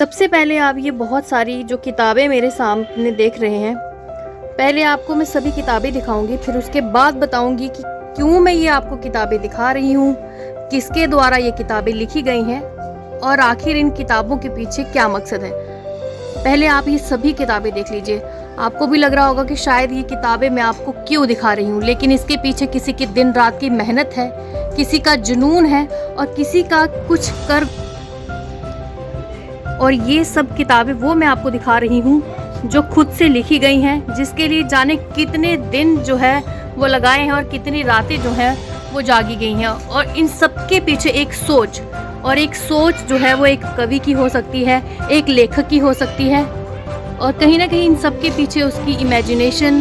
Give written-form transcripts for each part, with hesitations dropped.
सबसे पहले आप ये बहुत सारी जो किताबें मेरे सामने देख रहे हैं, पहले आपको मैं सभी किताबें दिखाऊंगी, फिर उसके बाद बताऊंगी कि क्यों मैं ये आपको किताबें दिखा रही हूँ, किसके द्वारा ये किताबें लिखी गई हैं और आखिर इन किताबों के पीछे क्या मकसद है। पहले आप ये सभी किताबें देख लीजिए। आपको भी लग रहा होगा कि शायद ये किताबें मैं आपको क्यों दिखा रही हूँ, लेकिन इसके पीछे किसी की दिन रात की मेहनत है, किसी का जुनून है और किसी का कुछ कर। और ये सब किताबें वो मैं आपको दिखा रही हूँ जो खुद से लिखी गई हैं, जिसके लिए जाने कितने दिन जो है वो लगाए हैं और कितनी रातें जो है वो जागी गई हैं। और इन सब के पीछे एक सोच, और एक सोच जो है वो एक कवि की हो सकती है, एक लेखक की हो सकती है, और कहीं ना कहीं इन सब के पीछे उसकी इमेजिनेशन,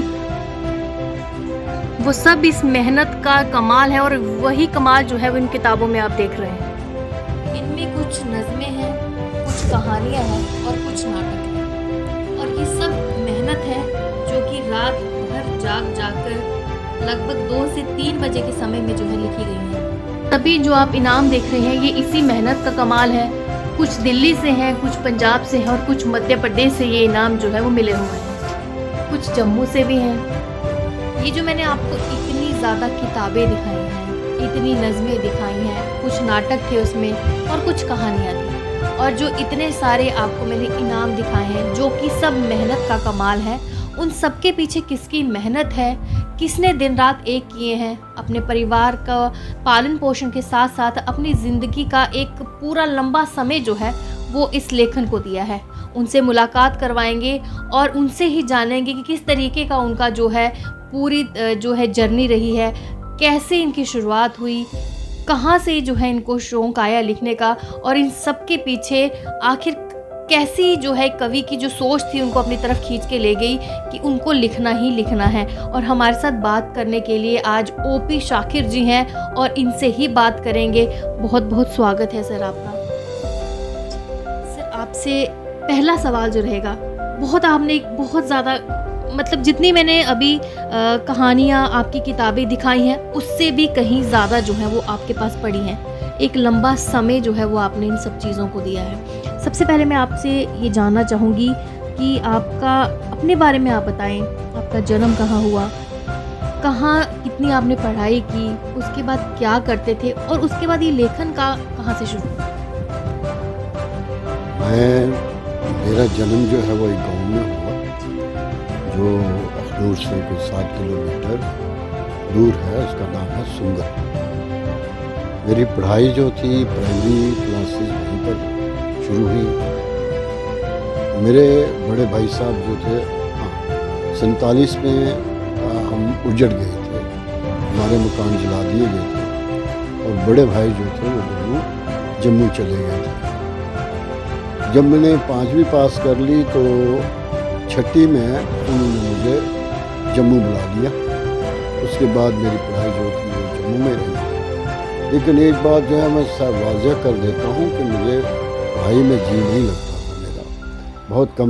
वो सब इस मेहनत का कमाल है। और वही कमाल जो है वो इन किताबों में आप देख रहे हैं। इनमें कुछ नज़में हैं, कुछ कहानियाँ हैं और कुछ नाटक हैं, और ये सब मेहनत है जो कि रात भर जाग कर लगभग 2 से 3 बजे के समय में जो है लिखी गई है। तभी जो आप इनाम देख रहे हैं ये इसी मेहनत का कमाल है। कुछ दिल्ली से हैं, कुछ पंजाब से हैं और कुछ मध्य प्रदेश से ये इनाम जो है वो मिले हुए हैं, कुछ जम्मू से भी हैं। ये जो मैंने आपको इतनी ज़्यादा किताबें दिखाई हैं, इतनी नज़में दिखाई हैं, कुछ नाटक थे उसमें और कुछ कहानियाँ थी, और जो इतने सारे आपको मैंने इनाम दिखाए हैं जो कि सब मेहनत का कमाल है, उन सब के पीछे किसकी मेहनत है, किसने दिन रात एक किए हैं, अपने परिवार का पालन पोषण के साथ साथ अपनी ज़िंदगी का एक पूरा लंबा समय जो है वो इस लेखन को दिया है। उनसे मुलाकात करवाएंगे और उनसे ही जानेंगे कि किस तरीके का उनका जो है पूरी जो है जर्नी रही है, कैसे इनकी शुरुआत हुई, कहाँ से जो है इनको शौक आया लिखने का, और इन सब के पीछे आखिर कैसी जो है कवि की जो सोच थी उनको अपनी तरफ खींच के ले गई कि उनको लिखना ही लिखना है। और हमारे साथ बात करने के लिए आज ओपी शाकिर जी हैं और इनसे ही बात करेंगे। बहुत बहुत स्वागत है सर आपका। सर आपसे पहला सवाल जो रहेगा, बहुत ज़्यादा मतलब जितनी मैंने अभी कहानियाँ आपकी किताबें दिखाई हैं उससे भी कहीं ज़्यादा जो है वो आपके पास पड़ी हैं। एक लंबा समय जो है वो आपने इन सब चीज़ों को दिया है। सबसे पहले मैं आपसे ये जानना चाहूँगी कि आपका अपने बारे में आप बताएं। आपका जन्म कहाँ हुआ, कहाँ कितनी आपने पढ़ाई की, उसके बाद क्या करते थे, और उसके बाद ये लेखन का कहाँ से शुरू हुआ? मेरा जन्म जो है वो एक गांव में हुआ जो अखनूर से कुछ 7 किलोमीटर दूर है। उसका नाम है सुंगर। मेरी पढ़ाई जो थी प्राइमरी क्लासेस वहीं पर शुरू हुई। मेरे बड़े भाई साहब जो थे, 47 में हम उजड़ गए थे, हमारे मकान जला दिए गए थे, और बड़े भाई जो थे वो दोनों जम्मू चले गए थे। जब मैंने 5वीं पास कर ली तो 6ठी में उन्होंने मुझे जम्मू बुला लिया। उसके बाद मेरी पढ़ाई जो थी वो जम्मू में रही। लेकिन एक बात जो है मैं वाज़ेह कर देता हूँ कि मुझे पढ़ाई में जी नहीं लगता था। मेरा बहुत कम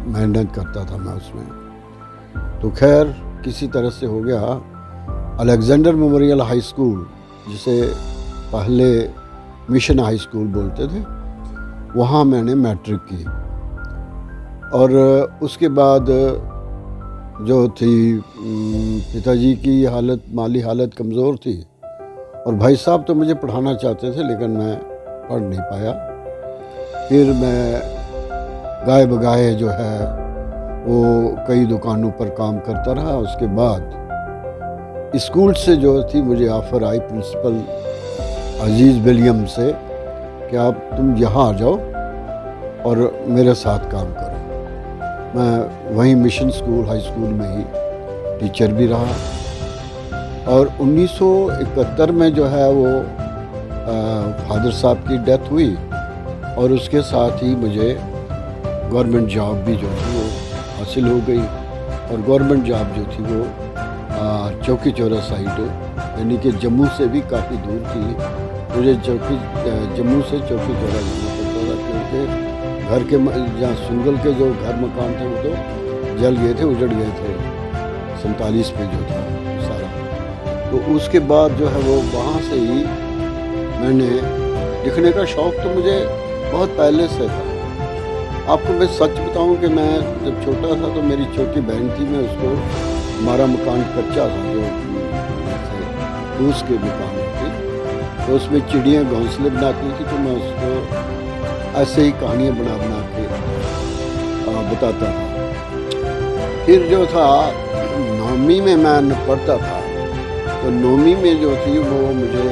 मेहनत करता था मैं उसमें। तो खैर किसी तरह से हो गया। अलेक्जेंडर मेमोरियल हाई स्कूल, जिसे पहले मिशन हाई स्कूल बोलते थे, वहाँ मैंने मैट्रिक की। और उसके बाद जो थी पिताजी की हालत, माली हालत कमज़ोर थी, और भाई साहब तो मुझे पढ़ाना चाहते थे लेकिन मैं पढ़ नहीं पाया। फिर मैं गाए बगाए जो है वो कई दुकानों पर काम करता रहा। उसके बाद स्कूल से जो थी मुझे ऑफ़र आई प्रिंसिपल अजीज़ विलियम से कि आप तुम यहाँ आ जाओ और मेरे साथ काम करो। मैं वहीं मिशन स्कूल हाई स्कूल में ही टीचर भी रहा। और 1971 में जो है वो फादर साहब की डेथ हुई, और उसके साथ ही मुझे गवर्नमेंट जॉब भी जो थी वो हासिल हो गई। और गवर्नमेंट जॉब जो थी वो चौकी चौरा साइड, यानी कि जम्मू से भी काफ़ी दूर थी। मुझे जम्मू से चौकी चौरा जाना पड़ता था, क्योंकि घर के जहाँ सुंगल के जो घर मकान थे वो तो जल गए थे, उजड़ गए थे 47 में जो था सारा। तो उसके बाद जो है वो वहाँ से ही मैंने लिखने का शौक़ तो मुझे बहुत पहले से था। आपको मैं सच बताऊं कि मैं जब छोटा था तो मेरी छोटी बहन थी, मैं उसको, हमारा मकान कच्चा था जो फूस के मकान होते, तो उसमें चिड़ियाँ घोंसले बनाती थी, तो मैं उसको ऐसे ही कहानियाँ बना बना के बताता था। फिर जो था 9वीं में मैं पढ़ता था, तो 9वीं में जो थी वो मुझे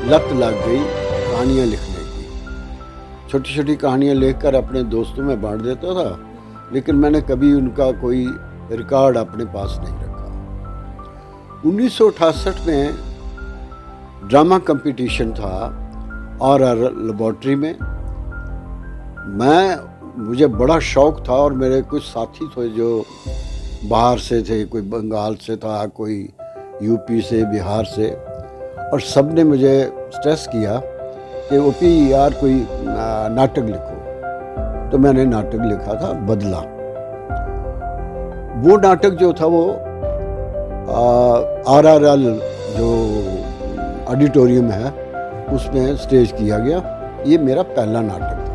लत लग गई कहानियाँ लिखने की। छोटी छोटी कहानियाँ लिखकर अपने दोस्तों में बांट देता था, लेकिन मैंने कभी उनका कोई रिकॉर्ड अपने पास नहीं रखा। 1968 में ड्रामा कंपटीशन था आर लेबोरेटरी में। मुझे बड़ा शौक था और मेरे कुछ साथी थे जो बाहर से थे, कोई बंगाल से था, कोई यूपी से, बिहार से, और सब ने मुझे स्ट्रेस किया कि ओपी यार कोई नाटक लिखो। तो मैंने नाटक लिखा था बदला। वो नाटक जो था वो RRL जो ऑडिटोरियम है उसमें स्टेज किया गया। ये मेरा पहला नाटक था।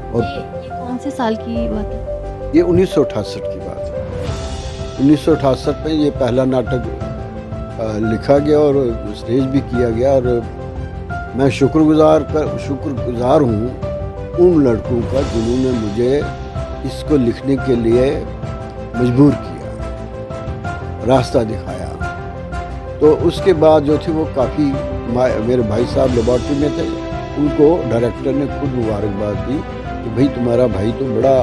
और ये कौन से साल की बात है? ये 1968 की बात है। 1968 में ये पहला नाटक लिखा गया और स्टेज भी किया गया। और मैं शुक्रगुजार हूँ उन लड़कों का जिन्होंने मुझे इसको लिखने के लिए मजबूर किया, रास्ता दिखाया। तो उसके बाद जो थी वो काफ़ी, मेरे भाई साहब लेबोरेटरी में थे, उनको डायरेक्टर ने खुद मुबारकबाद दी कि भाई तुम्हारा भाई तो बड़ा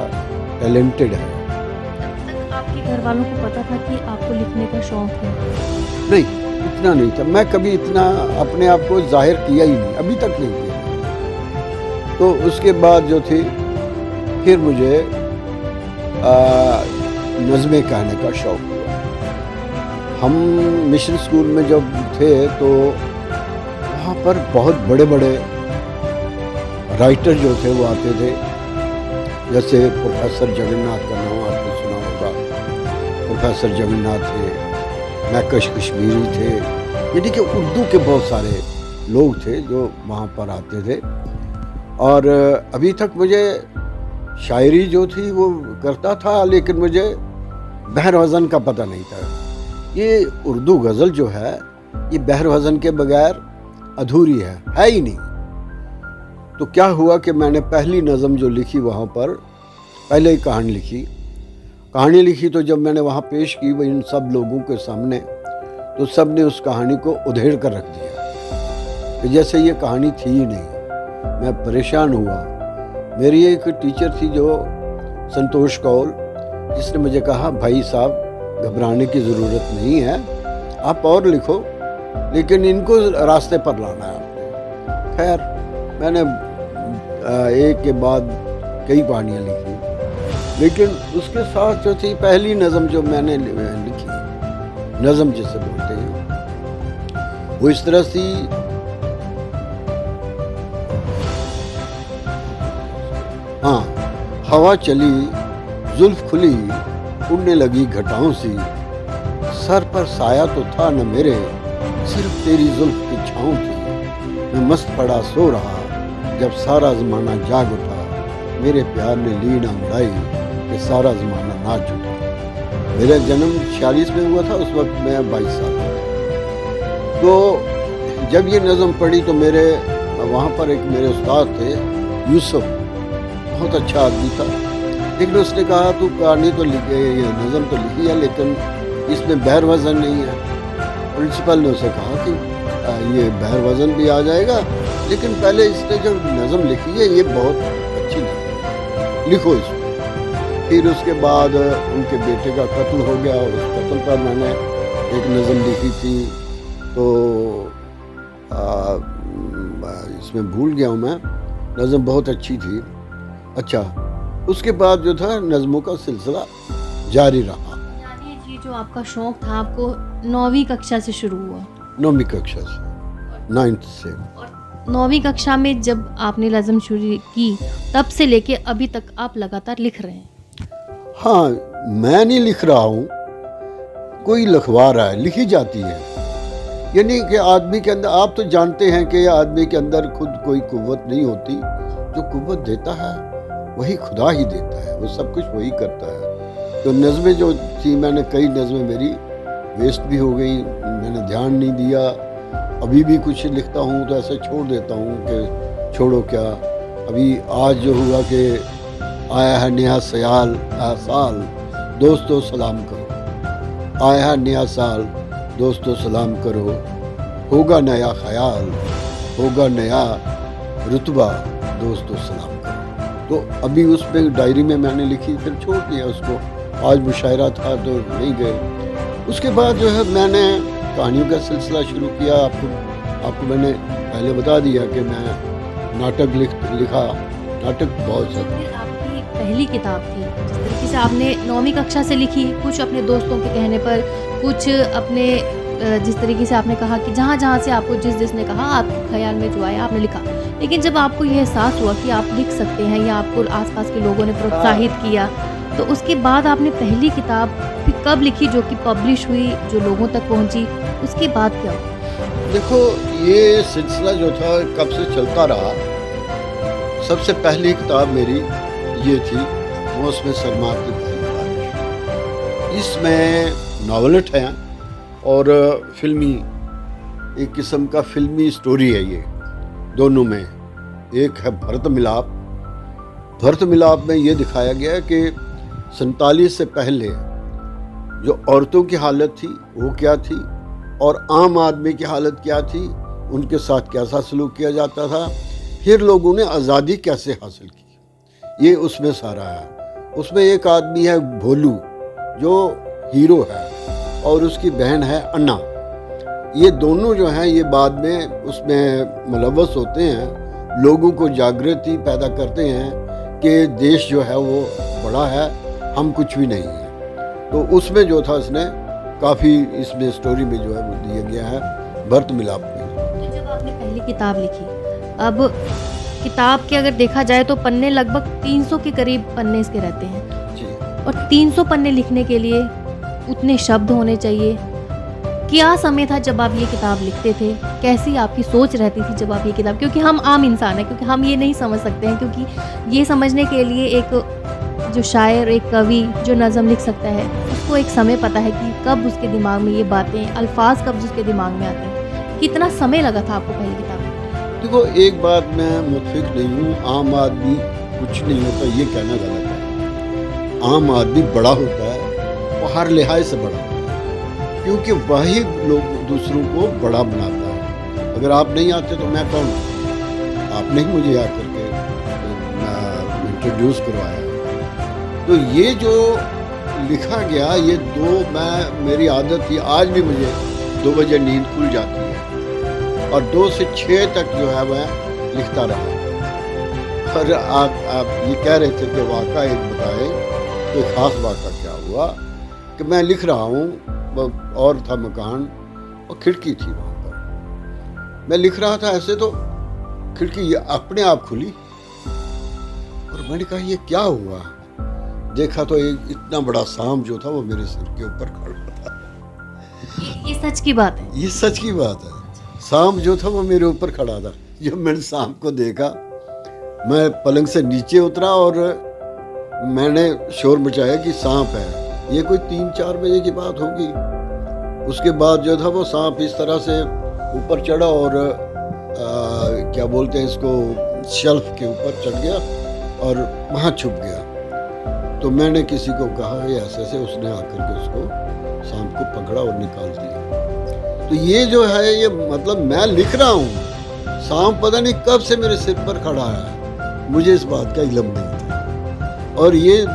टैलेंटेड है। तब तक आपके घर वालों को पता था कि आपको लिखने का शौक है? नहीं, इतना नहीं था। मैं कभी इतना अपने आप को जाहिर किया ही नहीं, अभी तक नहीं किया। तो उसके बाद जो थी फिर मुझे नज़में कहने का शौक हुआ। हम मिशन स्कूल में जब थे तो वहाँ पर बहुत बड़े बड़े राइटर जो थे वो आते थे, जैसे प्रोफेसर जगन्नाथ का नाम आपने सुना होगा। प्रोफेसर जगन्नाथ थे, मैकश कश्मीरी थे, यानी कि उर्दू के बहुत सारे लोग थे जो वहाँ पर आते थे। और अभी तक मुझे शायरी जो थी वो करता था, लेकिन मुझे बहर वज़न का पता नहीं था। ये उर्दू गज़ल जो है ये बहर वज़न के बगैर अधूरी है ही नहीं। तो क्या हुआ कि मैंने पहली नज़म जो लिखी वहाँ पर, पहले ही कहानी लिखी तो जब मैंने वहाँ पेश की वो इन सब लोगों के सामने, तो सब ने उस कहानी को उधेड़ कर रख दिया कि जैसे ये कहानी थी ही नहीं। मैं परेशान हुआ। मेरी एक टीचर थी जो संतोष कौल, जिसने मुझे कहा भाई साहब घबराने की ज़रूरत नहीं है, आप और लिखो, लेकिन इनको रास्ते पर लाना है आपने। खैर मैंने एक के बाद कई कहानियाँ लिखी, लेकिन उसके साथ जो थी पहली नज़म जो मैंने लिखी, नज़म जिसे बोलते हैं, वो इस तरह सी, हाँ, हवा चली जुल्फ खुली उड़ने लगी घटाओं सी, सर पर साया तो था न मेरे, सिर्फ तेरी जुल्फ की छाँव थी। मैं मस्त पड़ा सो रहा जब सारा ज़माना जाग उठा, मेरे प्यार ने ली ना उड़ाई कि सारा ज़माना नाच उठा। मेरा जन्म 46 में हुआ था, उस वक्त मैं 22 साल का था। तो जब ये नज़म पढ़ी तो मेरे वहाँ पर एक मेरे उस्ताद थे यूसुफ, बहुत अच्छा आदमी था, लेकिन उसने कहा तू कहानी तो लिखे, ये नज़म तो लिखी है, लेकिन इसमें बहर वज़न नहीं है। प्रिंसिपल ने उसे कहा कि ये बहर वज़न भी आ जाएगा, लेकिन पहले इसने जो नज़म लिखी है ये बहुत अच्छी नज़म है, लिखो इसको। फिर उसके बाद उनके बेटे का कत्ल हो गया और उस कत्ल पर मैंने एक नज़म लिखी थी, तो इसमें भूल गया हूँ मैं। नज़म बहुत अच्छी थी। अच्छा, उसके बाद जो था नज़मों का सिलसिला जारी रहा। यानी ये जो आपका शौक था आपको 9वीं कक्षा से शुरू हुआ? 9वीं कक्षा से, 9th से। और 9वीं कक्षा में जब आपने नज़म शुरू की तब से लेके अभी तक आप लगातार लिख रहे हैं? हाँ, मैं नहीं लिख रहा हूँ, कोई लिखवा रहा है, लिखी जाती है। यानी कि आदमी के अंदर, आप तो जानते हैं कि आदमी के अंदर खुद कोई कुव्वत नहीं होती, जो कुव्वत देता है वही खुदा ही देता है, वो सब कुछ वही करता है। तो नज़में जो थी, मैंने कई नज़में मेरी वेस्ट भी हो गई, मैंने ध्यान नहीं दिया। अभी भी कुछ लिखता हूँ तो ऐसे छोड़ देता हूँ कि छोड़ो क्या। अभी आज जो हुआ कि आया है नया साल दोस्तों सलाम करो, आया है नया साल दोस्तों सलाम करो, होगा नया ख्याल, होगा नया रुतबा, दोस्तों सलाम करो। तो अभी उस पे डायरी में मैंने लिखी, फिर छोड़ दिया उसको। आज मुशायरा था तो नहीं गए। उसके बाद जो है मैंने कहानियों का सिलसिला शुरू किया। आपको मैंने पहले बता दिया कि मैं नाटक लिखा। नाटक बहुत सा। फिर आपकी पहली किताब थी, जिस तरीके से आपने 9वीं कक्षा से लिखी, कुछ अपने दोस्तों के कहने पर, कुछ अपने जिस तरीके से आपने कहा कि जहाँ जहाँ से आपको जिसने कहा आपके ख्याल में जो आया आपने लिखा। लेकिन जब आपको ये एहसास हुआ कि आप लिख सकते हैं या आपको आसपास के लोगों ने प्रोत्साहित किया, तो उसके बाद आपने पहली किताब फिर कब लिखी जो कि पब्लिश हुई, जो लोगों तक पहुंची, उसके बाद क्या हुआ? देखो, ये सिलसिला जो था कब से चलता रहा। सबसे पहली किताब मेरी ये थी, मौसम सरमा की पहली बारिश। इसमें नॉवलेट है और फिल्मी, एक किस्म का फिल्मी स्टोरी है ये दोनों में। एक है भरत मिलाप। भरत मिलाप में ये दिखाया गया है कि 47 से पहले जो औरतों की हालत थी वो क्या थी और आम आदमी की हालत क्या थी, उनके साथ कैसा सलूक किया जाता था, फिर लोगों ने आज़ादी कैसे हासिल की, ये उसमें सारा है। उसमें एक आदमी है भोलू जो हीरो है और उसकी बहन है अन्ना। ये दोनों जो हैं ये बाद में उसमें मुलव्वस होते हैं, लोगों को जागृति पैदा करते हैं कि देश जो है वो बड़ा है, हम कुछ भी नहीं है। तो उसमें जो था उसने काफ़ी, इसमें स्टोरी में जो है वो दिया गया है भरत मिलाप में। तो जब आपने पहली किताब लिखी, अब किताब के अगर देखा जाए तो पन्ने लगभग 300 के करीब पन्ने इसके रहते हैं जी। और 300 पन्ने लिखने के लिए उतने शब्द होने चाहिए। क्या समय था जब आप ये किताब लिखते थे? कैसी आपकी सोच रहती थी जब आप ये किताब, क्योंकि हम आम इंसान हैं, क्योंकि हम ये नहीं समझ सकते हैं, क्योंकि ये समझने के लिए एक जो शायर, एक कवि जो नज़म लिख सकता है, उसको एक समय पता है कि कब उसके दिमाग में ये बातें, अल्फाज कब उसके दिमाग में आते हैं। कितना समय लगा था आपको पहली किताब में? देखो, एक बात मैं मुतफिक नहीं हूँ, आम आदमी कुछ नहीं होता ये कहना गलत है। आम आदमी बड़ा होता है, वो हर लिहाज से बड़ा होता है, क्योंकि वही लोग दूसरों को बड़ा बनाता है। अगर आप नहीं आते तो मैं कौन? आपने ही मुझे आकर के इंट्रोड्यूस करवाया। तो ये जो लिखा गया, ये मेरी आदत थी, आज भी मुझे 2 बजे नींद खुल जाती है और 2 से 6 तक जो है मैं लिखता रहा। और आप ये कह रहे थे कि वाक़ा एक बताएं, कोई ख़ास वाक़ा क्या हुआ कि मैं लिख रहा हूँ और था मकान और खिड़की थी वहाँ पर। मैं लिख रहा था ऐसे तो खिड़की अपने आप खुली और मैंने कहा ये क्या हुआ। देखा तो एक इतना बड़ा सांप जो था वो मेरे सिर के ऊपर खड़ा था। ये सच की बात है? ये सच की बात है। सांप जो था वो मेरे ऊपर खड़ा था। जब मैंने सांप को देखा, मैं पलंग से नीचे उतरा और मैंने शोर मचाया कि सांप है। ये कोई 3-4 बजे की बात होगी। उसके बाद जो था वो सांप इस तरह से ऊपर चढ़ा और क्या बोलते हैं इसको, शेल्फ के ऊपर चढ़ गया और वहाँ छुप गया। तो मैंने किसी को कहा ये ऐसे, उसने आकर के उसको सांप को पकड़ा और निकाल दिया। तो ये जो है, ये मतलब मैं लिख रहा हूँ, सांप पता नहीं कब से मेरे सिर पर खड़ा है, मुझे इस बात का इल्म नहीं था। और ये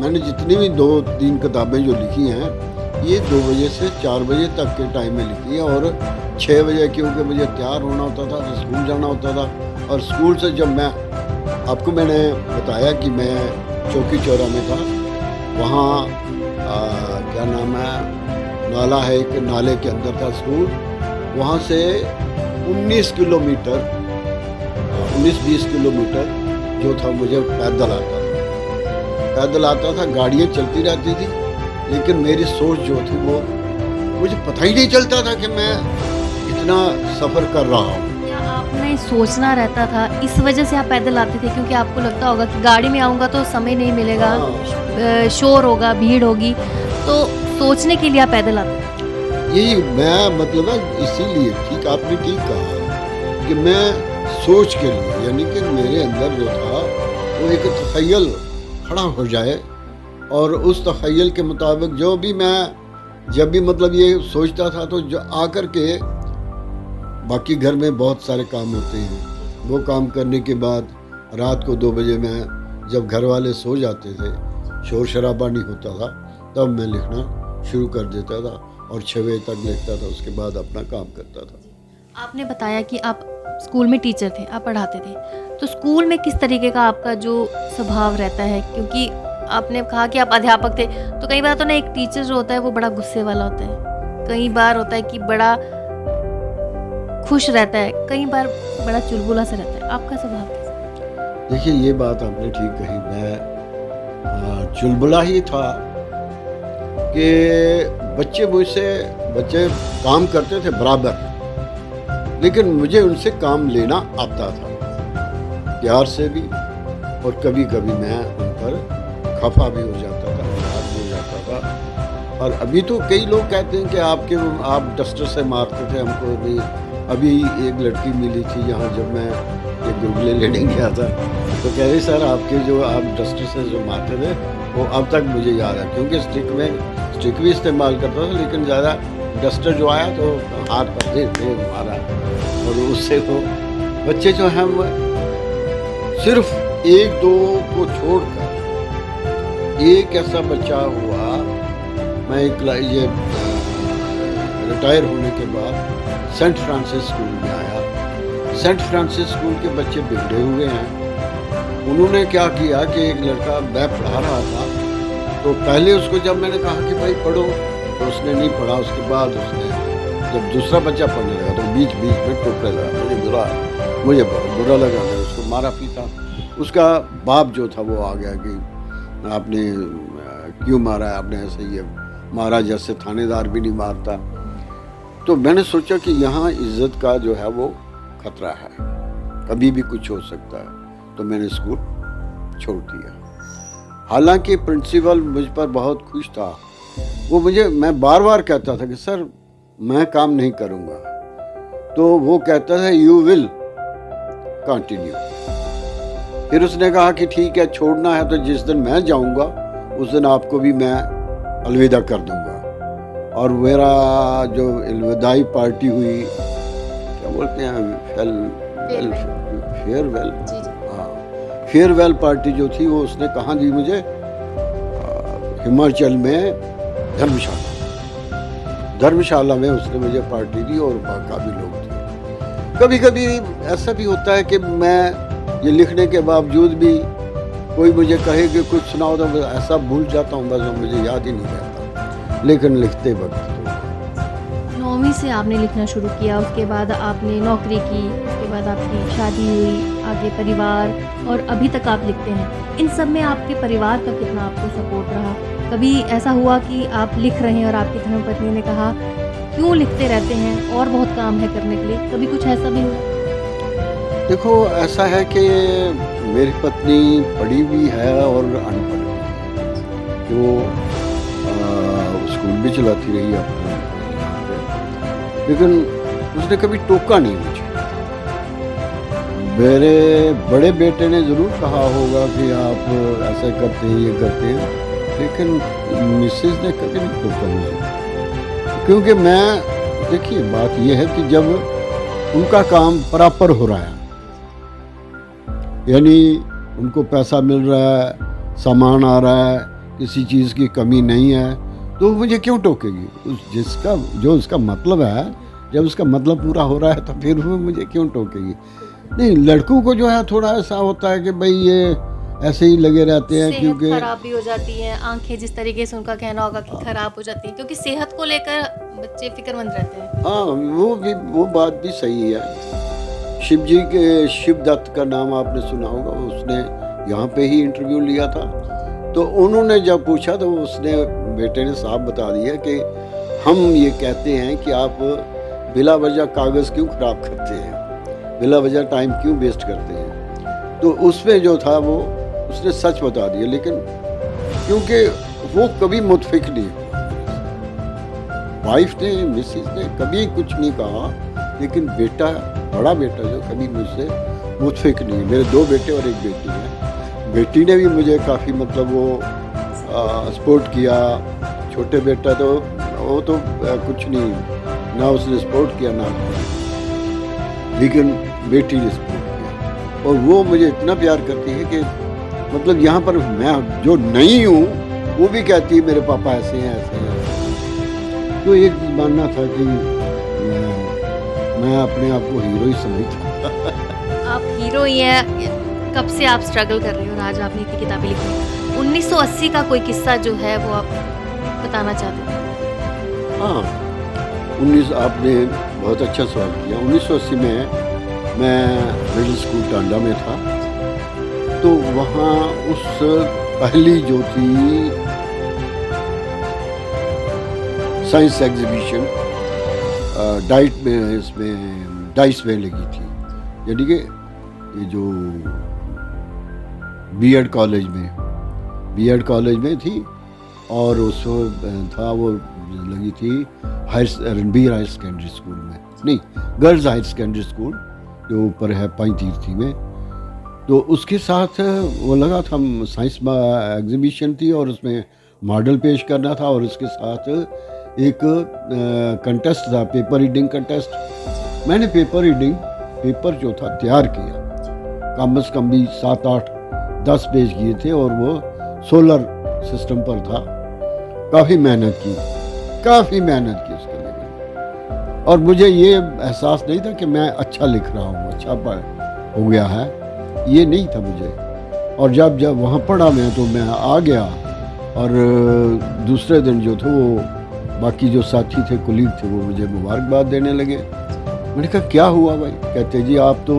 मैंने जितनी भी 2-3 किताबें जो लिखी हैं, ये 2 बजे से 4 बजे तक के टाइम में लिखी है। और 6 बजे क्योंकि मुझे तैयार होना होता था, तो स्कूल जाना होता था। और स्कूल से जब मैंने बताया कि मैं चौकी चौरा में था, वहाँ क्या नाम है, नाला है, एक नाले के अंदर था स्कूल। वहाँ से 19 किलोमीटर 19-20 किलोमीटर जो था मुझे पैदल आता था। गाड़ियाँ चलती रहती थी, लेकिन मेरी सोच जो थी वो, मुझे पता ही नहीं चलता था कि मैं इतना सफ़र कर रहा हूँ। क्या आप आपने सोचना रहता था, इस वजह से आप पैदल आते थे क्योंकि आपको लगता होगा कि गाड़ी में आऊँगा तो समय नहीं मिलेगा, शोर होगा, भीड़ होगी, तो सोचने के लिए आप पैदल आते थे। यही मैं मतलब ना, इसीलिए ठीक आपने ठीक कहा कि मैं सोच के लिए, यानी कि मेरे अंदर जो था वो एक तख़य्युल खड़ा हो जाए, और उस तख़य्युल के मुताबिक जो भी मैं जब भी मतलब ये सोचता था, तो जो आकर के बाकी घर में बहुत सारे काम होते हैं, वो काम करने के बाद रात को 2 बजे मैं जब घर वाले सो जाते थे, शोर शराबा नहीं होता था, तब मैं लिखना शुरू कर देता था और 6 बजे तक लिखता था, उसके बाद अपना काम करता था। आपने बताया कि आप स्कूल में टीचर थे, आप पढ़ाते थे, तो स्कूल में किस तरीके का आपका जो स्वभाव रहता है? क्योंकि आपने कहा कि आप अध्यापक थे, तो कई बार तो ना एक टीचर जो होता है वो बड़ा गुस्से वाला होता है, कई बार होता है कि बड़ा खुश रहता है, कई बार बड़ा चुलबुला सा रहता है, आपका स्वभाव कैसा है? देखिए, ये बात आपने ठीक कही, मैं चुलबुला ही था कि बच्चे काम करते थे बराबर, लेकिन मुझे उनसे काम लेना आता था, प्यार से भी, और कभी कभी मैं उन पर खफा भी हो जाता था, नाराज हो जाता था। और अभी तो कई लोग कहते हैं कि आप डस्टर से मारते थे हमको भी। अभी एक लड़की मिली थी यहाँ, जब मैं ये गुलगुले लेने गया था, तो कह रही सर आपके जो आप डस्टर से जो मारते थे वो अब तक मुझे याद है, क्योंकि स्टिक भी इस्तेमाल करता था, लेकिन ज़्यादा डस्टर जो आया तो हाथ पर दे मारा, और उससे वो बच्चे जो हैं वो सिर्फ 1-2 को छोड़कर, एक ऐसा बच्चा हुआ, मैं ये रिटायर होने के बाद सेंट फ्रांसिस स्कूल में आया। सेंट फ्रांसिस स्कूल के बच्चे बिगड़े हुए हैं। उन्होंने क्या किया कि एक लड़का, मैं पढ़ा रहा था, तो पहले उसको जब मैंने कहा कि भाई पढ़ो, तो उसने नहीं पढ़ा। उसके बाद उसने जब दूसरा बच्चा पढ़ने लगा तो बीच में टोकने लगा। मुझे बहुत बुरा लगा, मैं उसको मारा पीटा। उसका बाप जो था वो आ गया कि आपने क्यों मारा है, आपने ऐसे ही मारा जैसे थानेदार भी नहीं मारता। तो मैंने सोचा कि यहाँ इज्जत का जो है वो खतरा है, कभी भी कुछ हो सकता है, तो मैंने स्कूल छोड़ दिया। हालांकि प्रिंसिपल मुझ पर बहुत खुश था, वो मैं बार बार कहता था कि सर मैं काम नहीं करूँगा, तो वो कहता था यू विल कंटिन्यू। फिर उसने कहा कि ठीक है, छोड़ना है तो जिस दिन मैं जाऊँगा उस दिन आपको भी मैं अलविदा कर दूँगा। और मेरा जो अलविदाई पार्टी हुई, क्या बोलते हैं, फेयरवेल, हाँ, फेयरवेल पार्टी जो थी वो उसने कहाँ दी मुझे, हिमाचल में धर्मशाला में उसने मुझे पार्टी दी, और काफ़ी लोग थे। कभी कभी ऐसा भी होता है कि मैं ये लिखने के बावजूद भी कोई मुझे कहे कि कुछ सुनाओ, तो मैं ऐसा भूल जाता हूँ, बस मुझे याद ही नहीं रहता, लेकिन लिखते वक्त। 9वीं से आपने लिखना शुरू किया, उसके बाद आपने नौकरी की, उसके बाद आपकी शादी हुई, आगे परिवार, और अभी तक आप लिखते हैं। इन सब में आपके परिवार का कितना आपको सपोर्ट रहा? कभी ऐसा हुआ कि आप लिख रहे हैं और आपकी धर्मपत्नी ने कहा क्यों लिखते रहते हैं, और बहुत काम है करने के लिए, कभी कुछ ऐसा भी हुआ? देखो, ऐसा है कि मेरी पत्नी पढ़ी भी है और अनपढ़ भी है, जो स्कूल भी चलाती रही अपने यहाँ पे, लेकिन उसने कभी टोका नहीं मुझे। मेरे बड़े बेटे ने ज़रूर कहा होगा कि आप ऐसा करते हैं, ये करते हैं, लेकिन मिसेज ने कभी नहीं टोका मुझे, क्योंकि देखिए बात यह है कि जब उनका काम बराबर हो रहा है, यानी उनको पैसा मिल रहा है, सामान आ रहा है, किसी चीज़ की कमी नहीं है, तो मुझे क्यों टोकेगी? जो उसका मतलब है, जब उसका मतलब पूरा हो रहा है तो फिर वो मुझे क्यों टोकेगी? नहीं, लड़कों को जो है थोड़ा ऐसा होता है कि भाई ये ऐसे ही लगे रहते हैं, क्योंकि खराब भी हो जाती है, आंखें जिस तरीके से उनका कहना होगा कि खराब हो जाती है, क्योंकि सेहत को लेकर बच्चे फिक्रमंद रहते हैं। हाँ, वो बात भी सही है। शिवदत्त का नाम आपने सुना होगा, उसने यहाँ पे ही इंटरव्यू लिया था, तो उन्होंने जब पूछा तो उसने, बेटे ने साफ बता दिया कि हम ये कहते हैं कि आप बिला वजह कागज़ क्यों ख़राब करते हैं, बिला वजह टाइम क्यों वेस्ट करते हैं। तो उसमें जो था वो उसने सच बता दिया, लेकिन क्योंकि वो कभी मुतफिक नहीं हुआ, वाइफ ने मिसिस ने कभी कुछ नहीं कहा, लेकिन बेटा, बड़ा बेटा जो कभी मुझसे मुतफिक नहीं। मेरे 2 बेटे और 1 बेटी है। बेटी ने भी मुझे काफ़ी मतलब वो सपोर्ट किया। छोटे बेटा तो वो तो कुछ नहीं, ना उसने सपोर्ट किया ना, लेकिन बेटी ने सपोर्ट किया। और वो मुझे इतना प्यार करती है कि मतलब यहाँ पर मैं जो नहीं हूँ वो भी कहती है मेरे पापा ऐसे हैं ऐसे हैं। तो एक मानना था कि मैं अपने आप को हीरो ही समझता। आप हीरो ही हैं। कब से आप स्ट्रगल कर रहे हो और आज आपने इतनी किताबें लिखी। 1980 का कोई किस्सा जो है वो आप बताना चाहते हैं? हाँ, 19 आपने बहुत अच्छा सवाल किया। 1980 में मैं मिडिल स्कूल टांडा में था, तो वहाँ उस पहली जो थी साइंस एग्जीबिशन डाइस में लगी थी, यानी कि ये जो बीएड कॉलेज में थी, और उस था वो लगी थी रणबीर हायर सेकेंडरी स्कूल में, नहीं गर्ल्स हायर सेकेंडरी स्कूल जो ऊपर है पंजतीर्थी में। तो उसके साथ वो लगा था, साइंस एग्जीबिशन थी और उसमें मॉडल पेश करना था, और उसके साथ एक कंटेस्ट था, पेपर रीडिंग कंटेस्ट। मैंने पेपर जो था तैयार किया, कम से कम भी 7, 8, 10 पेज किए थे, और वो सोलर सिस्टम पर था। काफ़ी मेहनत की उसके लिए, और मुझे ये एहसास नहीं था कि मैं अच्छा लिख रहा हूँ, अच्छा हो गया है, ये नहीं था मुझे। और जब वहाँ पढ़ा मैं, तो मैं आ गया, और दूसरे दिन जो थे वो बाकी जो साथी थे, कुलीग थे, वो मुझे मुबारकबाद देने लगे। मैंने कहा क्या हुआ भाई? कहते जी आप तो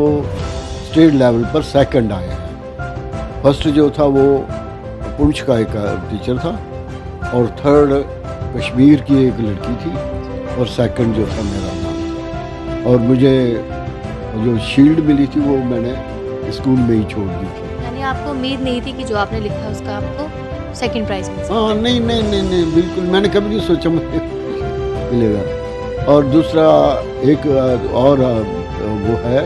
स्टेट लेवल पर 2nd आए हैं। फर्स्ट जो था वो पुंछ का एक टीचर था, और 3rd कश्मीर की एक लड़की थी, और 2nd जो था मेरा नाम था। और मुझे जो शील्ड मिली थी वो मैंने स्कूल में ही छोड़ दी थी। यानी आपको उम्मीद नहीं थी कि जो आपने लिखा है उसका आपको 2nd प्राइज मिल सकता? हाँ, नहीं, बिल्कुल मैंने कभी नहीं सोचा मुझे मिलेगा। और दूसरा एक और वो है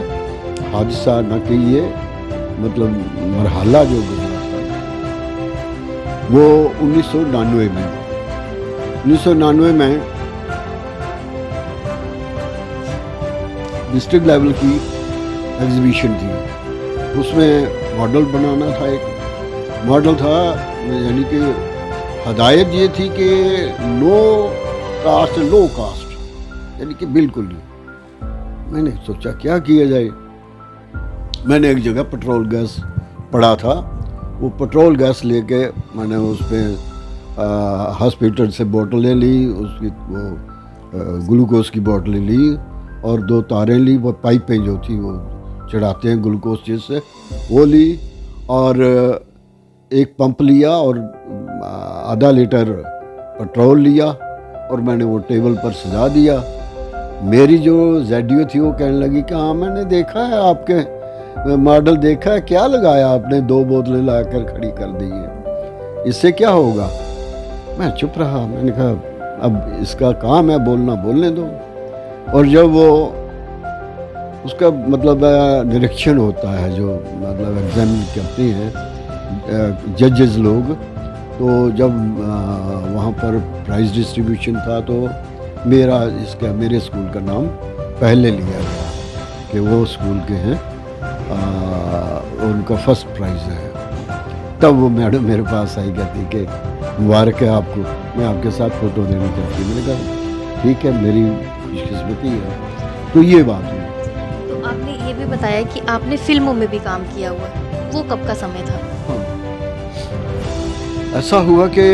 हादसा, न कहिए, मतलब मरहला जो गुजरा था वो 1999 में डिस्ट्रिक्ट लेवल की एग्जीबिशन थी। उसमें मॉडल बनाना था, एक मॉडल था, यानी कि हदायत ये थी कि लो कास्ट, यानी कि बिल्कुल नहीं। मैंने सोचा क्या किया जाए। मैंने एक जगह पेट्रोल गैस पड़ा था, वो पेट्रोल गैस लेके मैंने उस पर हॉस्पिटल से बोतलें ली, उसकी वो ग्लूकोज की बोतलें ली, और 2 तारें ली, वो पाइपें जो थी वो चढ़ाते हैं ग्लूकोज जिससे, वो ली, और एक पंप लिया, और आधा लीटर पेट्रोल लिया, और मैंने वो टेबल पर सजा दिया। मेरी जो ज़ेडियो थी वो कहने लगी कि हाँ मैंने देखा है, आपके मॉडल देखा है, क्या लगाया आपने, 2 बोतलें लाकर खड़ी कर दी है, इससे क्या होगा। मैं चुप रहा। मैंने कहा अब इसका काम है बोलना, बोलने दो। और जब वो उसका मतलब निरीक्षण होता है, जो मतलब एग्जाम करते हैं जजेस लोग, तो जब वहाँ पर प्राइज़ डिस्ट्रीब्यूशन था, तो मेरे स्कूल का नाम पहले लिया गया कि वो स्कूल के हैं, उनका फर्स्ट प्राइज़ है। तब वो मैडम मेरे पास आई, कहती कि मुबारक है आपको, मैं आपके साथ फ़ोटो देना चाहती हूँ। मैंने कहा ठीक है, मेरी खुशकिस्मती है। तो ये बात हुई। तो आपने ये भी बताया कि आपने फिल्मों में भी काम किया हुआ है, वो कब का समय था? हाँ, ऐसा हुआ कि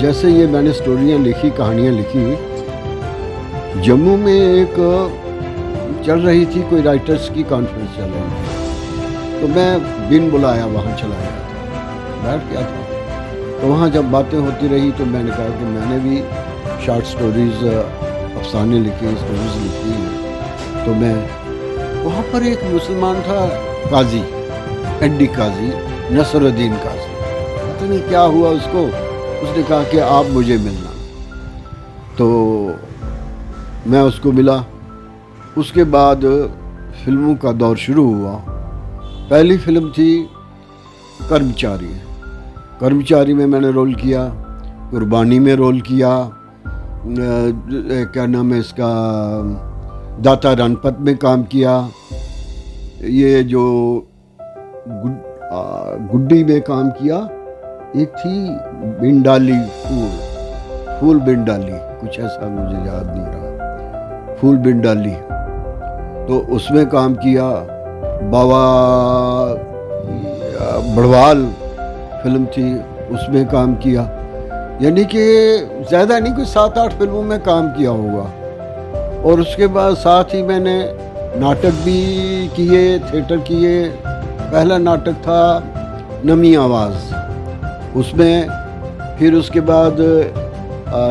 जैसे ये मैंने स्टोरियाँ लिखी, कहानियाँ लिखी, जम्मू में एक चल रही थी, कोई राइटर्स की कॉन्फ्रेंस चल रही थी, तो मैं बिन बुलाया वहाँ चला गया था, बैठ गया था। तो वहाँ जब बातें होती रही, तो मैंने कहा कि मैंने भी शॉर्ट स्टोरीज़, अफसाने लिखे, स्टोरीज़ लिखी हैं, तो मैं वहाँ पर एक मुसलमान था, काजी, एडी काजी, नसरुद्दीन काजी। पता नहीं क्या हुआ उसको, उसने कहा कि आप मुझे मिलना। तो मैं उसको मिला। उसके बाद फिल्मों का दौर शुरू हुआ। पहली फिल्म थी कर्मचारी। कर्मचारी में मैंने रोल किया, कुर्बानी में रोल किया, क्या नाम है इसका, दाता रणपत में काम किया, ये जो गुड्डी में काम किया, एक थी बिंडाली फूल बिंडाली, कुछ ऐसा मुझे याद नहीं रहा, फूल बिंडाली, तो उसमें काम किया। बाबा बड़वाल फिल्म थी, उसमें काम किया। यानी कि ज़्यादा नहीं, कोई 7-8 फिल्मों में काम किया होगा। और उसके बाद साथ ही मैंने नाटक भी किए, थिएटर किए। पहला नाटक था नमी आवाज़, उसमें फिर उसके बाद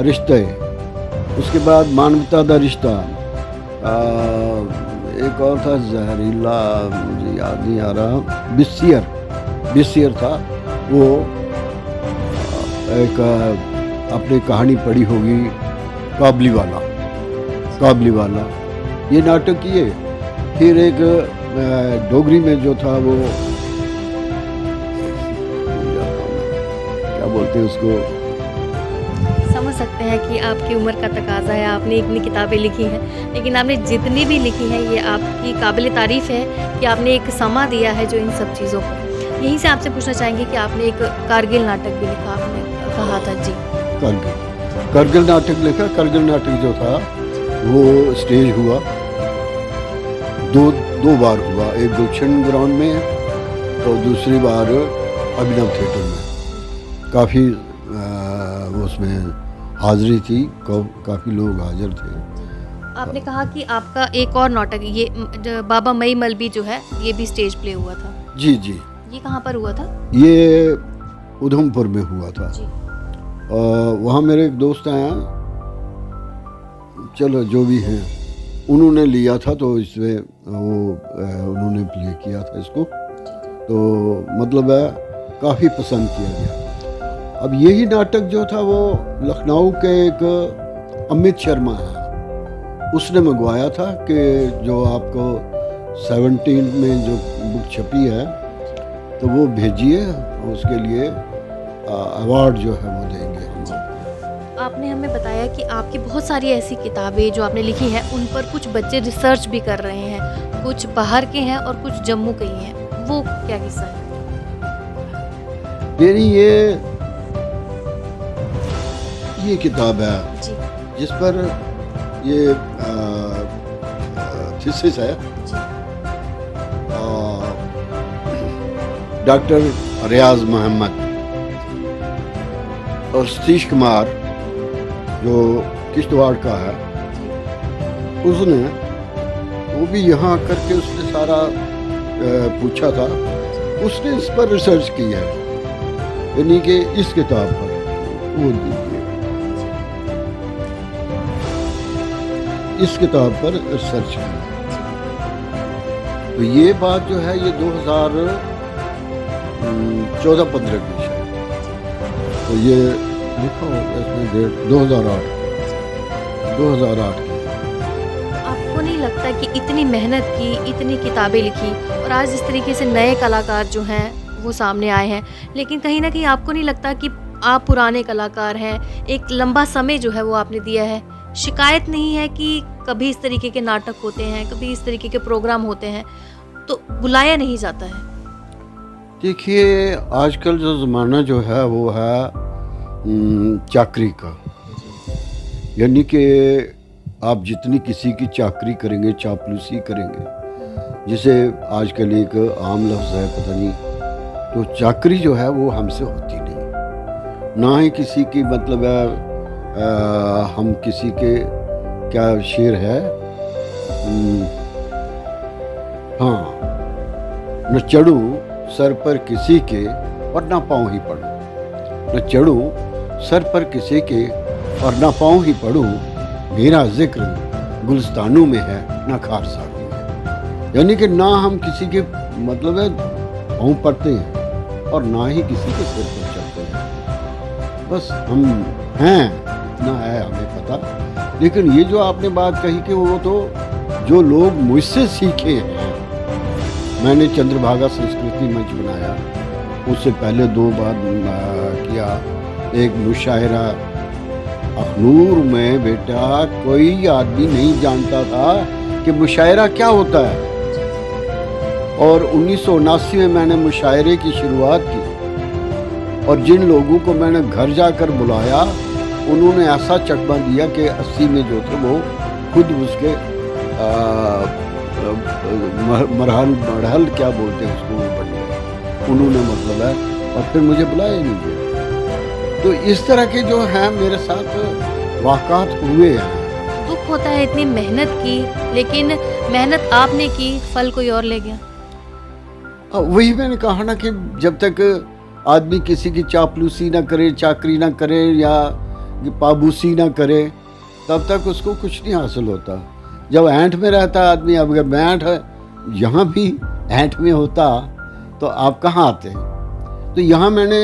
रिश्ते, उसके बाद मानवता दा रिश्ता, एक और था जहरीला, मुझे याद नहीं आ रहा, बिस्सियर था वो। एक आपने कहानी पढ़ी होगी, काबली वाला, ये नाटक किए। फिर एक डोगरी में जो था वो क्या बोलते हैं उसको, समझ सकते हैं कि आपकी उम्र का तकाजा है, आपने इतनी किताबें लिखी हैं, लेकिन आपने जितनी भी लिखी हैं ये आपकी काबिल तारीफ़ है कि आपने एक समा दिया है जो इन सब चीज़ों को। यहीं से आपसे पूछना चाहेंगे कि आपने एक कारगिल नाटक भी लिखा, आपने कहा था जी। कारगिल नाटक लिखा। कारगिल नाटक जो था वो स्टेज हुआ, दो बार हुआ, एक गुलशन ग्राउंड में तो दूसरी बार अभिनव थिएटर में। काफ़ी उसमें हाजिरी थी, काफ़ी लोग हाजिर थे। आपने कहा कि आपका एक और नाटक ये बाबा मई मलबी जो है ये भी स्टेज प्ले हुआ था। जी। ये कहाँ पर हुआ था? ये उधमपुर में हुआ था जी। वहाँ मेरे एक दोस्त हैं, चलो जो भी हैं, उन्होंने लिया था, तो इसमें वो उन्होंने प्ले किया था इसको, तो मतलब है काफ़ी पसंद किया गया। अब यही नाटक जो था वो लखनऊ के एक अमित शर्मा है, उसने मंगवाया था कि जो आपको 17 में जो बुक छपी है तो वो भेजिए, उसके लिए अवार्ड जो है वो देंगे हम। आपने हमें बताया कि आपकी बहुत सारी ऐसी किताबें जो आपने लिखी हैं उन पर कुछ बच्चे रिसर्च भी कर रहे हैं, कुछ बाहर के हैं और कुछ जम्मू के ही हैं, वो क्या किस्सा है? मेरी ये किताब है जी। जिस पर ये थीसिस है, डॉक्टर रियाज मोहम्मद और सतीश कुमार जो किश्तवाड़ का है, उसने वो भी यहाँ आकर के उसने सारा पूछा था, उसने इस पर रिसर्च की है, यानी कि इस किताब पर वो दीजिए, इस किताब पर रिसर्च की। तो ये बात जो है ये 2014-15 की शायद, तो ये लिखा होगा इसमें डेट 2008 की। आपको नहीं लगता कि इतनी मेहनत की, इतनी किताबें लिखी और आज इस तरीके से नए कलाकार जो हैं वो सामने आए हैं, लेकिन कहीं ना कहीं आपको नहीं लगता कि आप पुराने कलाकार हैं, एक लंबा समय जो है वो आपने दिया है, शिकायत नहीं है कि कभी इस तरीके के नाटक होते हैं, कभी इस तरीके के प्रोग्राम होते हैं तो बुलाया नहीं जाता है? देखिए आजकल जो ज़माना जो है वो है चाकरी का, यानी कि आप जितनी किसी की चाकरी करेंगे, चापलूसी करेंगे, जिसे आजकल एक आम लफ्ज़ है पता नहीं, तो चाकरी जो है वो हमसे होती नहीं, ना ही किसी की मतलब है हम किसी के क्या शेर है, हाँ, न चढ़ूं सर पर किसी के और ना पाँव ही पड़ूं, न चढ़ूं सर पर किसी के और ना पाँव ही पड़ूं, मेरा जिक्र गुलस्तानों में है ना खारसानों में। यानी कि ना हम किसी के मतलब है पाँव पड़ते हैं और ना ही किसी के सिर पर चढ़ते हैं। बस हम हैं, इतना है हमें पता। लेकिन ये जो आपने बात कही कि वो तो जो लोग मुझसे सीखे हैं, मैंने चंद्रभागा संस्कृति मंच बनाया, उससे पहले 2 बार किया। एक मुशायरा अखनूर में बेटा कोई आदमी नहीं जानता था कि मुशायरा क्या होता है, और 1979 में मैंने मुशायरे की शुरुआत की और जिन लोगों को मैंने घर जाकर बुलाया उन्होंने ऐसा चकमा दिया कि 80 में जो थे वो खुद उसके मरहल क्या बोलते हैं उसको वो बन गए, उन्होंने मतलब है, और फिर मुझे बुलाया ही नहीं गया। तो इस तरह के जो हैं मेरे साथ वाक़ात हुए हैं। दुख होता है इतनी मेहनत की, लेकिन मेहनत आपने की, फल कोई और ले गया। वही मैंने कहा ना कि जब तक आदमी किसी की चापलूसी ना करे, चाकरी ना करे या पाबूसी ना करे, तब तक उसको कुछ नहीं हासिल होता। जब ऐंठ में रहता आदमी, अब अगर मैं ऐंठ यहाँ भी ऐंठ में होता तो आप कहाँ आते? तो यहाँ मैंने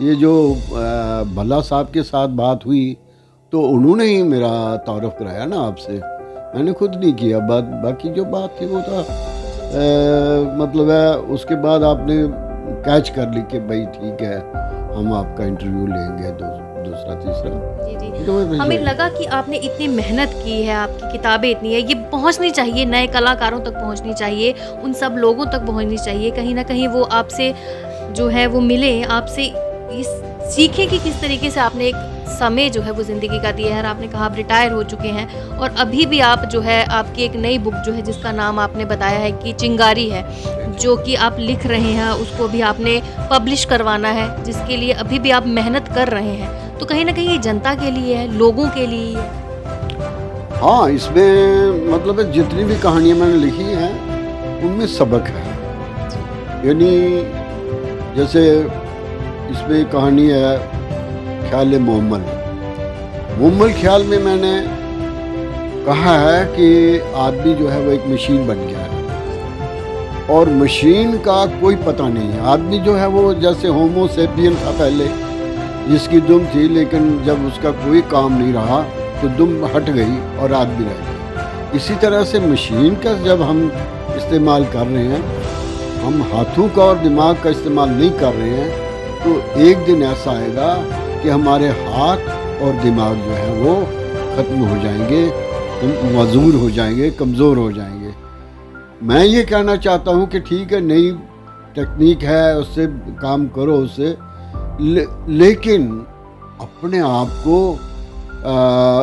ये जो भल्ला साहब के साथ बात हुई तो उन्होंने ही मेरा तारुफ कराया ना आपसे, मैंने खुद नहीं किया। बाकी जो बात थी वो था मतलब है उसके बाद आपने कैच कर ली कि भाई ठीक है हम आपका इंटरव्यू लेंगे, दूसरा तीसरा। जी तो हमें लगा कि आपने इतनी मेहनत की है, आपकी किताबें इतनी है, ये पहुंचनी चाहिए, नए कलाकारों तक पहुंचनी चाहिए, उन सब लोगों तक पहुंचनी चाहिए, कहीं ना कहीं वो आपसे जो है वो मिले, आपसे सीखें कि किस तरीके से आपने एक समय जो है वो ज़िंदगी का दिया है। और आपने कहा आप रिटायर हो चुके हैं और अभी भी आप जो है आपकी एक नई बुक जो है जिसका नाम आपने बताया है कि चिंगारी है, जो कि आप लिख रहे हैं, उसको भी आपने पब्लिश करवाना है, जिसके लिए अभी भी आप मेहनत कर रहे हैं। तो कहीं ना कहीं ये जनता के लिए है, लोगों के लिए है। हाँ, इसमें मतलब है जितनी भी कहानियाँ मैंने लिखी हैं उनमें सबक है। यानी जैसे इसमें कहानी है ख्याल मुम्मल ख्याल में मैंने कहा है कि आदमी जो है वो एक मशीन बन गया है और मशीन का कोई पता नहीं है। आदमी जो है वो जैसे होमो सेपियन था पहले, जिसकी दुम थी, लेकिन जब उसका कोई काम नहीं रहा तो दुम हट गई और आदमी रह गया। इसी तरह से मशीन का जब हम इस्तेमाल कर रहे हैं, हम हाथों का और दिमाग का इस्तेमाल नहीं कर रहे हैं, तो एक दिन ऐसा आएगा कि हमारे हाथ और दिमाग जो है वो ख़त्म हो जाएंगे, मजबूर हो जाएंगे, कमज़ोर हो जाएंगे। मैं ये कहना चाहता हूँ कि ठीक है नई टेक्निक है, उससे काम करो उससे, लेकिन अपने आप को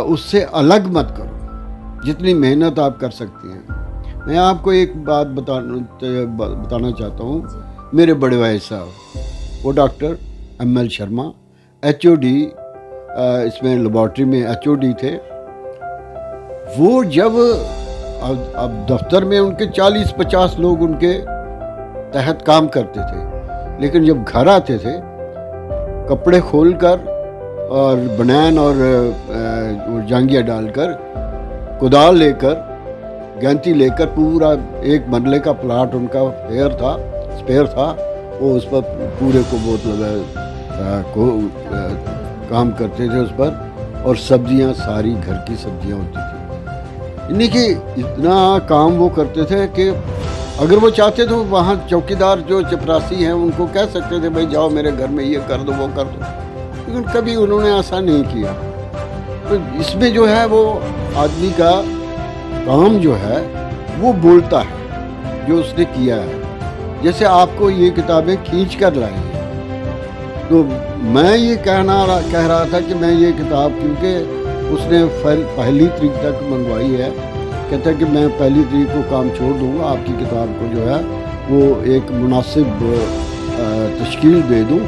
उससे अलग मत करो, जितनी मेहनत आप कर सकती हैं। मैं आपको एक बात बताना चाहता हूँ। मेरे बड़े भाई साहब वो डॉक्टर ML शर्मा HOD, इसमें लेबॉर्ट्री में HOD थे। वो जब अब दफ्तर में उनके 40-50 लोग उनके तहत काम करते थे, लेकिन जब घर आते थे कपड़े खोलकर और बनैन और जांगिया डालकर, कुदाल लेकर, गैंती लेकर, पूरा एक मरले का प्लाट उनका स्पेयर था, वो उस पर पूरे को काम करते थे उस पर, और सब्जियां सारी घर की सब्जियां होती थी। यानी कि इतना काम वो करते थे कि अगर वो चाहते तो वहाँ चौकीदार जो चपरासी हैं उनको कह सकते थे भाई जाओ मेरे घर में ये कर दो वो कर दो, लेकिन कभी उन्होंने ऐसा नहीं किया। तो इसमें जो है वो आदमी का काम जो है वो बोलता है जो उसने किया है। जैसे आपको ये किताबें खींच कर लाई हैं, तो मैं ये कह रहा था कि मैं ये किताब, क्योंकि उसने 1 तारीख तक मंगवाई है, कहता है कि मैं 1 तारीख को काम छोड़ दूंगा, आपकी किताब को जो है वो एक मुनासिब तश्कील दे दूं,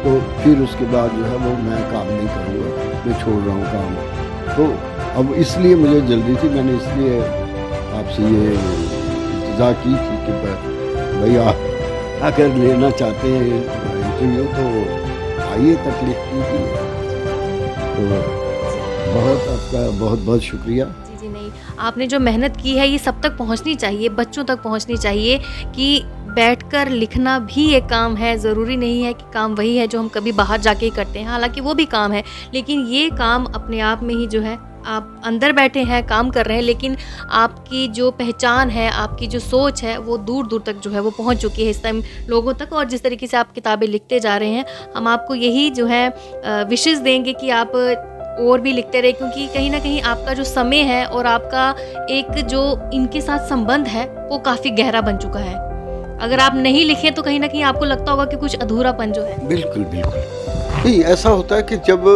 तो फिर उसके बाद जो है वो मैं काम नहीं करूँगा, मैं छोड़ रहा हूँ काम। तो अब इसलिए मुझे जल्दी थी, मैंने इसलिए आपसे ये इंतज़ार की थी कि भाई आप अगर लेना चाहते हैं इंटरव्यू तो आइए, तकलीफ कीजिए। तो बहुत आपका बहुत बहुत शुक्रिया। जी नहीं, आपने जो मेहनत की है ये सब तक पहुंचनी चाहिए, बच्चों तक पहुंचनी चाहिए कि बैठकर लिखना भी एक काम है। ज़रूरी नहीं है कि काम वही है जो हम कभी बाहर जाके ही करते हैं, हालांकि वो भी काम है, लेकिन ये काम अपने आप में ही जो है, आप अंदर बैठे हैं काम कर रहे हैं, लेकिन आपकी जो पहचान है, आपकी जो सोच है, वो दूर दूर तक जो है वो पहुंच चुकी है इस टाइम लोगों तक। और जिस तरीके से आप किताबें लिखते जा रहे हैं, हम आपको यही जो है विशेष देंगे कि आप और भी लिखते रहे, क्योंकि कहीं ना कहीं आपका जो समय है और आपका एक जो इनके साथ संबंध है वो काफ़ी गहरा बन चुका है। अगर आप नहीं लिखें तो कहीं ना कहीं आपको लगता होगा कि कुछ अधूरापन जो है। बिल्कुल बिल्कुल नहीं, ऐसा होता है कि जब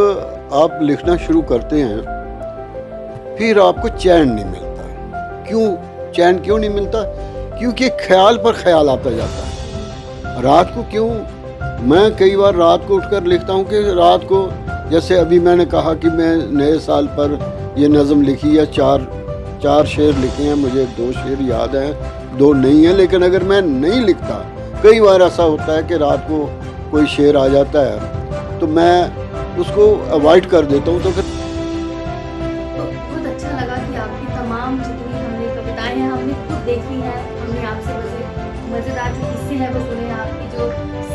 आप लिखना शुरू करते हैं फिर आपको चैन नहीं मिलता। चैन क्यों नहीं मिलता? क्योंकि ख्याल पर ख्याल आता जाता है। रात को क्यों, मैं कई बार रात को उठकर लिखता हूँ कि रात को, जैसे अभी मैंने कहा कि मैं नए साल पर ये नज़म लिखी है, चार शेर लिखे हैं, मुझे 2 शेर याद हैं, 2 नहीं है। लेकिन अगर मैं नहीं लिखता, कई बार ऐसा होता है कि रात को कोई शेर आ जाता है तो मैं उसको अवॉइड कर देता हूँ। तो फिर बहुत अच्छा लगा कि आपकी तमाम जितनी हमने कविताएं हैं हमने खुद देखी हैं, हमने आपसे मज़ेदार जो किस्से हैं वो सुने, आपकी जो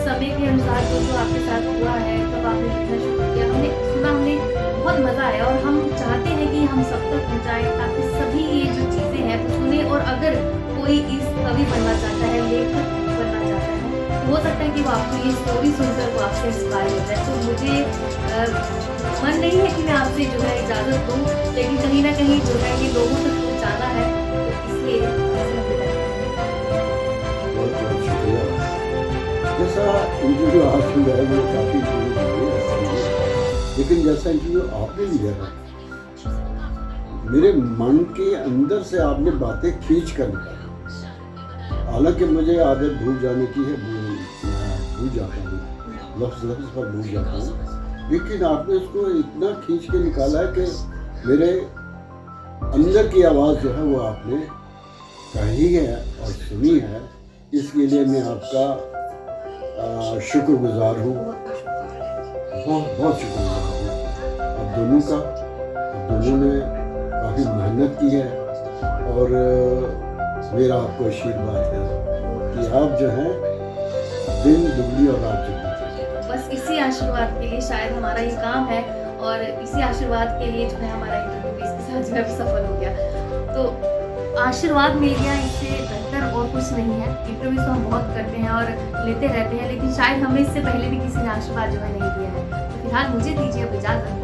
समय के अनुसार जो आपके साथ हुआ है, कब आपने लिखना शुरू किया, हमने सुना, हमें बहुत मज़ा आया। और हम चाहते हैं कि हम सब तक पहुँचाएँ ताकि सभी ये जो चीज़ें हैं वो सुने, और अगर कोई इस कवि बनना चाहता है, लेखक बनना चाहता है, तो हो सकता है कि वो आपको ये स्टोरी सुनकर वो आपसे इंस्पायर हो जाए। तो मुझे मन नहीं है कि मैं आपसे जो है इजाज़त दूँ, लेकिन कहीं ना कहीं जो है ये लोगों तक पहुँचाना है, तो इसलिए बहुत बहुत शुक्रिया। जैसा इंटरव्यू आज हुआ है वो काफ़ी, लेकिन जैसा इंटरव्यू आपने लिया है, मेरे मन के अंदर से आपने बातें खींच कर निकाली। हालांकि मुझे आदत भूल जाने की है, भूल जाता हूँ, लफ्ज़ पर भूल जाता हूँ, लेकिन आपने उसको इतना खींच के निकाला है कि मेरे अंदर की आवाज़ जो है वो आपने कही है और सुनी है। इसके लिए मैं आपका शुक्रगुजार हूँ, बहुत बहुत शुक्रगुजार हूँ आप दोनों का। आप दोनों ने काफ़ी मेहनत की है और मेरा आपको आशीर्वाद है कि आप जो हैं दिन दुगनी और रात चुगनी। बस इसी आशीर्वाद के लिए शायद हमारा ये काम है, और इसी आशीर्वाद के लिए जो है हमारा इंटरव्यू भी इसके साथ जो है सफल हो गया। तो आशीर्वाद मिल गया, इससे बेहतर और कुछ नहीं है। इंटरव्यू तो हम बहुत करते हैं और लेते रहते हैं, लेकिन शायद हमें इससे पहले भी किसी ने आशीर्वाद जो है नहीं दिया है। तो फिलहाल मुझे दीजिए अब इजाज़त।